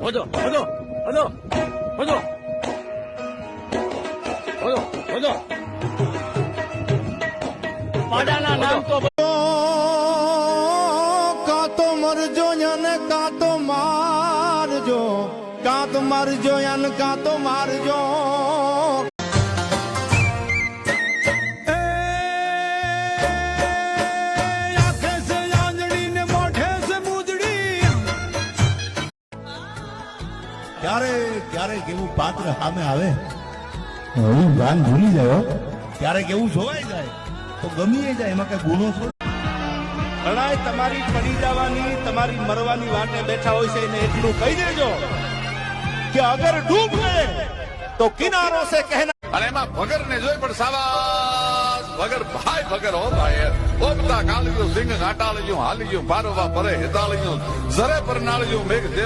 વધો વધો વધો વધો વધો વધો પાડાના નામ તો કાં તો મરજો યાને કાં તો મારજો, કાં તો મરજો યાને કાં તો મારજો. ક્યારેક એવું પાત્ર સામે આવે હું ભાન ભૂલી જાય. ક્યારેક એવું જોવાઈ જાય તો ગમી જાય, એમાં કઈ ગુનો છો? ઘણાય તમારી પડી જવાની, તમારી મરવાની વાટે બેઠા હોય છે, એને એટલું કહી દેજો કે અગર ડૂબ ગયે તો કિનારો સે કહેના. અને એમાં ભગર ને જોઈ પણ સાવાસ ભગર ભાઈ ભગર હો ભાઈ ઓપતા કાળિયું સિંહ ઘાટાળિયું હાલિયું પારવા પરે હિતાળિયું જરે પર નાળિયું મેઘ દેવ